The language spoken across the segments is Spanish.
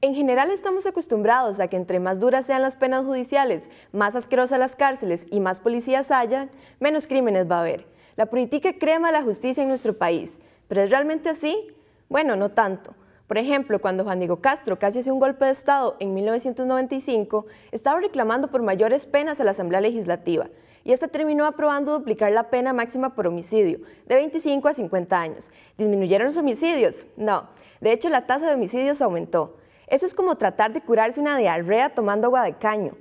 En general estamos acostumbrados a que entre más duras sean las penas judiciales, más asquerosas las cárceles y más policías haya, menos crímenes va a haber. La política crema la justicia en nuestro país, ¿pero es realmente así? Bueno, no tanto. Por ejemplo, cuando Juan Diego Castro casi hace un golpe de Estado en 1995, estaba reclamando por mayores penas a la Asamblea Legislativa y esta terminó aprobando duplicar la pena máxima por homicidio, de 25 a 50 años. ¿Disminuyeron los homicidios? No. De hecho, la tasa de homicidios aumentó. Eso es como tratar de curarse una diarrea tomando agua de caño.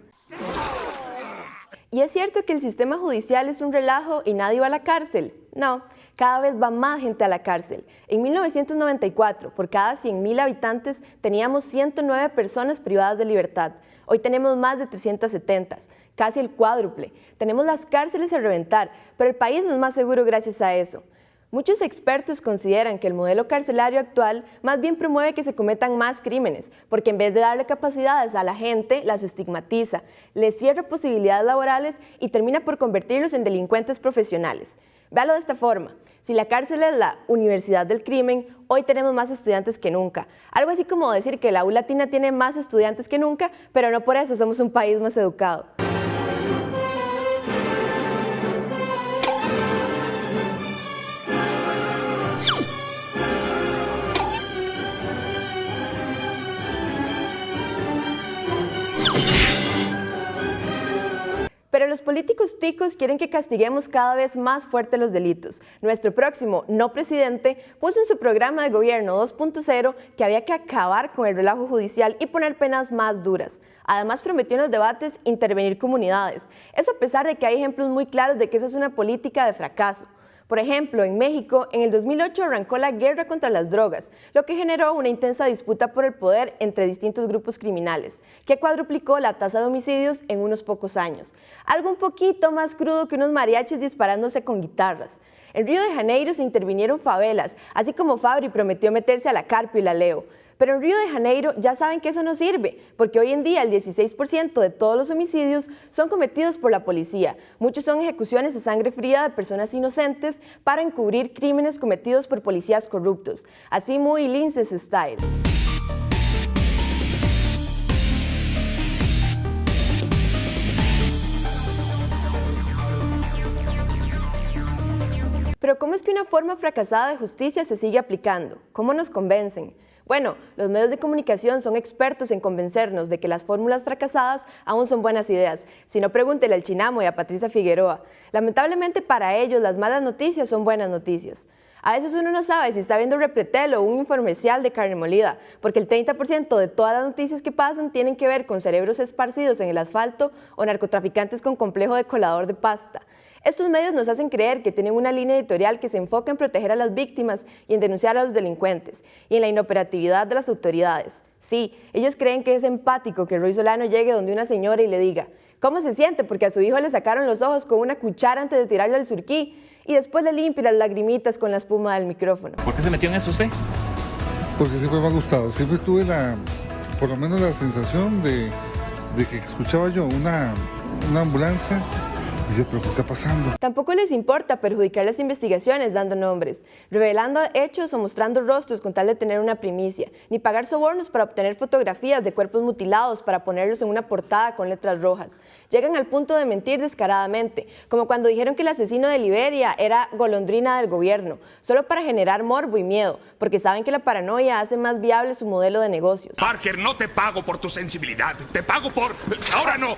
¿Y es cierto que el sistema judicial es un relajo y nadie va a la cárcel? No, cada vez va más gente a la cárcel. En 1994, por cada 100.000 habitantes, teníamos 109 personas privadas de libertad. Hoy tenemos más de 370, casi el cuádruple. Tenemos las cárceles a reventar, pero el país no es más seguro gracias a eso. Muchos expertos consideran que el modelo carcelario actual más bien promueve que se cometan más crímenes, porque en vez de darle capacidades a la gente, las estigmatiza, les cierra posibilidades laborales y termina por convertirlos en delincuentes profesionales. Véalo de esta forma, si la cárcel es la universidad del crimen, hoy tenemos más estudiantes que nunca. Algo así como decir que la U Latina tiene más estudiantes que nunca, pero no por eso somos un país más educado. Pero los políticos ticos quieren que castiguemos cada vez más fuerte los delitos. Nuestro próximo no presidente puso en su programa de gobierno 2.0 que había que acabar con el relajo judicial y poner penas más duras. Además prometió en los debates intervenir comunidades. Eso a pesar de que hay ejemplos muy claros de que esa es una política de fracaso. Por ejemplo, en México, en el 2008 arrancó la guerra contra las drogas, lo que generó una intensa disputa por el poder entre distintos grupos criminales, que cuadruplicó la tasa de homicidios en unos pocos años. Algo un poquito más crudo que unos mariachis disparándose con guitarras. En Río de Janeiro se intervinieron favelas, así como Fabri prometió meterse a la Carpio y la Leo. Pero en Río de Janeiro ya saben que eso no sirve, porque hoy en día el 16% de todos los homicidios son cometidos por la policía. Muchos son ejecuciones a sangre fría de personas inocentes para encubrir crímenes cometidos por policías corruptos. Así muy Linces style. Pero ¿cómo es que una forma fracasada de justicia se sigue aplicando? ¿Cómo nos convencen? Bueno, los medios de comunicación son expertos en convencernos de que las fórmulas fracasadas aún son buenas ideas. Si no, pregúntele al Chinamo y a Patricia Figueroa. Lamentablemente para ellos las malas noticias son buenas noticias. A veces uno no sabe si está viendo Repretel o un infomercial de carne molida, porque el 30% de todas las noticias que pasan tienen que ver con cerebros esparcidos en el asfalto o narcotraficantes con complejo de colador de pasta. Estos medios nos hacen creer que tienen una línea editorial que se enfoca en proteger a las víctimas y en denunciar a los delincuentes, y en la inoperatividad de las autoridades. Sí, ellos creen que es empático que Roy Solano llegue donde una señora y le diga ¿cómo se siente? Porque a su hijo le sacaron los ojos con una cuchara antes de tirarle al surquí, y después le limpie las lagrimitas con la espuma del micrófono. ¿Por qué se metió en eso usted? Porque siempre me ha gustado, siempre tuve por lo menos la sensación de que escuchaba yo una ambulancia. Dice, ¿pero qué está pasando? Tampoco les importa perjudicar las investigaciones dando nombres, revelando hechos o mostrando rostros con tal de tener una primicia, ni pagar sobornos para obtener fotografías de cuerpos mutilados para ponerlos en una portada con letras rojas. Llegan al punto de mentir descaradamente, como cuando dijeron que el asesino de Liberia era golondrina del gobierno, solo para generar morbo y miedo, porque saben que la paranoia hace más viable su modelo de negocios. Parker, no te pago por tu sensibilidad, te pago por... ¡Ahora no!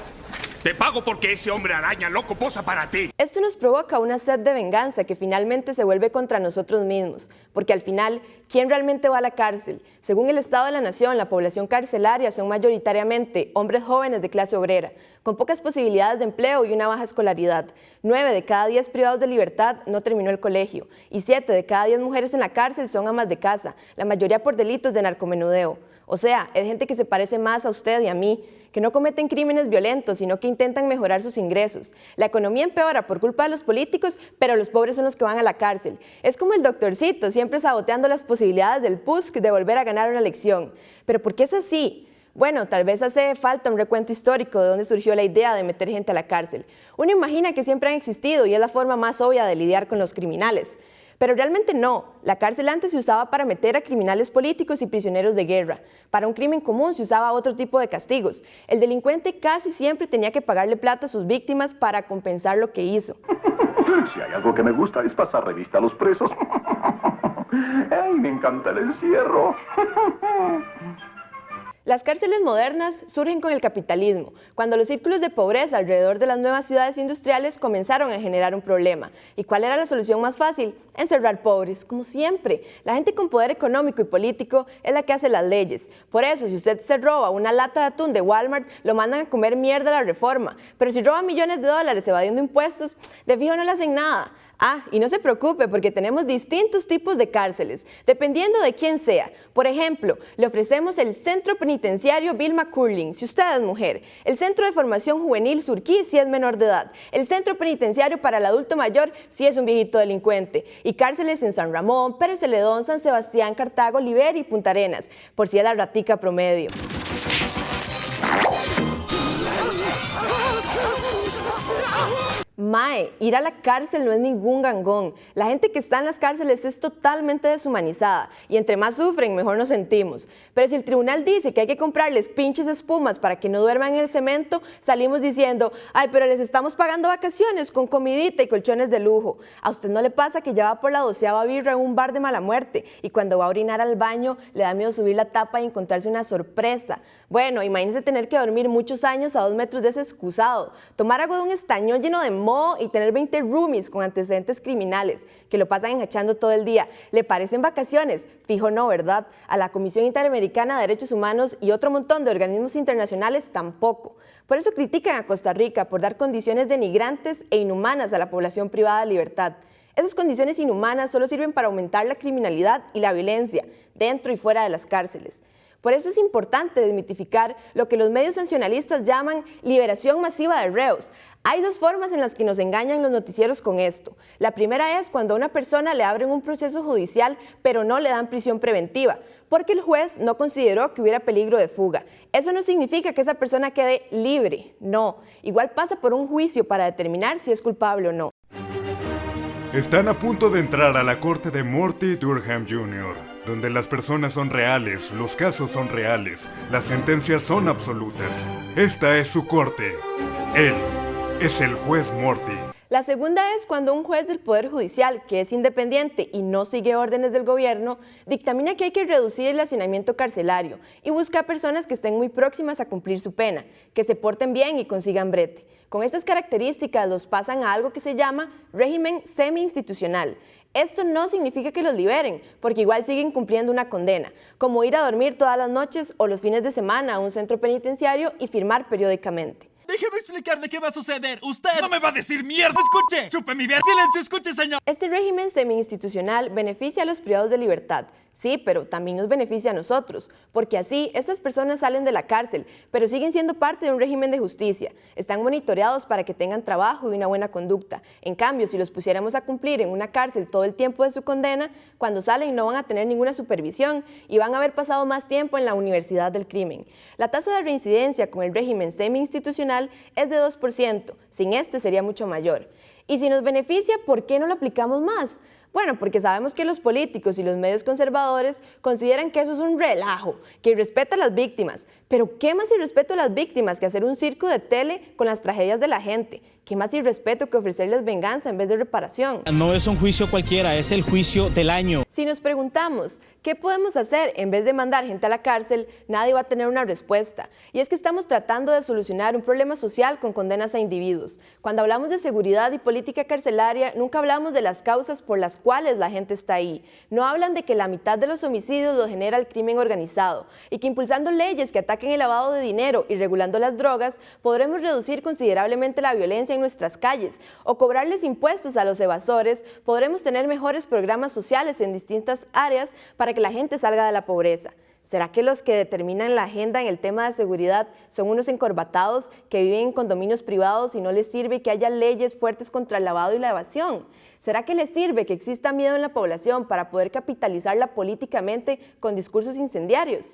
Te pago porque ese hombre araña loco posa para ti. Esto nos provoca una sed de venganza que finalmente se vuelve contra nosotros mismos, porque al final, ¿quién realmente va a la cárcel? Según el Estado de la Nación, la población carcelaria son mayoritariamente hombres jóvenes de clase obrera, con pocas posibilidades de empleo y una baja escolaridad. 9 de cada 10 privados de libertad no terminó el colegio, y 7 de cada 10 mujeres en la cárcel son amas de casa, la mayoría por delitos de narcomenudeo. O sea, es gente que se parece más a usted y a mí, que no cometen crímenes violentos, sino que intentan mejorar sus ingresos. La economía empeora por culpa de los políticos, pero los pobres son los que van a la cárcel. Es como el doctorcito, siempre saboteando las posibilidades del PUSC de volver a ganar una elección. ¿Pero por qué es así? Bueno, tal vez hace falta un recuento histórico de dónde surgió la idea de meter gente a la cárcel. Uno imagina que siempre han existido y es la forma más obvia de lidiar con los criminales. Pero realmente no. La cárcel antes se usaba para meter a criminales políticos y prisioneros de guerra. Para un crimen común se usaba otro tipo de castigos. El delincuente casi siempre tenía que pagarle plata a sus víctimas para compensar lo que hizo. Si hay algo que me gusta es pasar revista a los presos. ¡Ay, me encanta el encierro! Las cárceles modernas surgen con el capitalismo, cuando los círculos de pobreza alrededor de las nuevas ciudades industriales comenzaron a generar un problema. ¿Y cuál era la solución más fácil? Encerrar pobres, como siempre. La gente con poder económico y político es la que hace las leyes. Por eso, si usted se roba una lata de atún de Walmart, lo mandan a comer mierda a la Reforma. Pero si roba millones de dólares evadiendo impuestos, de fijo no le hacen nada. Ah, y no se preocupe porque tenemos distintos tipos de cárceles, dependiendo de quién sea. Por ejemplo, le ofrecemos el Centro Penitenciario Vilma Curling, si usted es mujer, el Centro de Formación Juvenil Surquí, si es menor de edad, el Centro Penitenciario para el Adulto Mayor, si es un viejito delincuente, y cárceles en San Ramón, Pérez Celedón, San Sebastián, Cartago, Liberia y Punta Arenas, por si es la ratica promedio. Mae, ir a la cárcel no es ningún gangón. La gente que está en las cárceles es totalmente deshumanizada y entre más sufren, mejor nos sentimos. Pero si el tribunal dice que hay que comprarles pinches espumas para que no duerman en el cemento, salimos diciendo, ay, pero les estamos pagando vacaciones con comidita y colchones de lujo. ¿A usted no le pasa que ya va por la 12ª birra en un bar de mala muerte y cuando va a orinar al baño le da miedo subir la tapa y encontrarse una sorpresa? Bueno, imagínese tener que dormir muchos años a 2 metros de ese excusado, tomar agua de un estañón lleno de moho y tener 20 roomies con antecedentes criminales que lo pasan enjachando todo el día. ¿Le parecen vacaciones? Fijo no, ¿verdad? A la Comisión Interamericana de Derechos Humanos y otro montón de organismos internacionales tampoco. Por eso critican a Costa Rica por dar condiciones denigrantes e inhumanas a la población privada de libertad. Esas condiciones inhumanas solo sirven para aumentar la criminalidad y la violencia dentro y fuera de las cárceles. Por eso es importante desmitificar lo que los medios sancionalistas llaman liberación masiva de reos. Hay 2 formas en las que nos engañan los noticieros con esto. La primera es cuando a una persona le abren un proceso judicial pero no le dan prisión preventiva, porque el juez no consideró que hubiera peligro de fuga. Eso no significa que esa persona quede libre, no. Igual pasa por un juicio para determinar si es culpable o no. Están a punto de entrar a la corte de Morty Durham Jr., donde las personas son reales, los casos son reales, las sentencias son absolutas. Esta es su corte. Él es el juez Morty. La segunda es cuando un juez del Poder Judicial, que es independiente y no sigue órdenes del gobierno, dictamina que hay que reducir el hacinamiento carcelario y busca a personas que estén muy próximas a cumplir su pena, que se porten bien y consigan brete. Con estas características los pasan a algo que se llama régimen semi-institucional. Esto no significa que los liberen, porque igual siguen cumpliendo una condena, como ir a dormir todas las noches o los fines de semana a un centro penitenciario y firmar periódicamente. Déjeme explicarle qué va a suceder. Usted no me va a decir mierda. Escuche, chupe mi vida. Silencio, escuche, señor. Este régimen semi-institucional beneficia a los privados de libertad. Sí, pero también nos beneficia a nosotros, porque así estas personas salen de la cárcel, pero siguen siendo parte de un régimen de justicia. Están monitoreados para que tengan trabajo y una buena conducta. En cambio, si los pusiéramos a cumplir en una cárcel todo el tiempo de su condena, cuando salen no van a tener ninguna supervisión y van a haber pasado más tiempo en la universidad del crimen. La tasa de reincidencia con el régimen semi-institucional es de 2%, sin este sería mucho mayor. Y si nos beneficia, ¿por qué no lo aplicamos más? Bueno, porque sabemos que los políticos y los medios conservadores consideran que eso es un relajo, que irrespeta a las víctimas. Pero ¿qué más irrespeto a las víctimas que hacer un circo de tele con las tragedias de la gente? ¿Qué más irrespeto que ofrecerles venganza en vez de reparación? No es un juicio cualquiera, es el juicio del año. Si nos preguntamos, ¿qué podemos hacer en vez de mandar gente a la cárcel? Nadie va a tener una respuesta. Y es que estamos tratando de solucionar un problema social con condenas a individuos. Cuando hablamos de seguridad y política carcelaria, nunca hablamos de las causas por las cuales la gente está ahí. No hablan de que la mitad de los homicidios los genera el crimen organizado y que impulsando leyes que ataquen el lavado de dinero y regulando las drogas, podremos reducir considerablemente la violencia en nuestras calles, o cobrarles impuestos a los evasores, podremos tener mejores programas sociales en distintas áreas para que la gente salga de la pobreza. ¿Será que los que determinan la agenda en el tema de seguridad son unos encorbatados que viven en condominios privados y no les sirve que haya leyes fuertes contra el lavado y la evasión? ¿Será que les sirve que exista miedo en la población para poder capitalizarla políticamente con discursos incendiarios?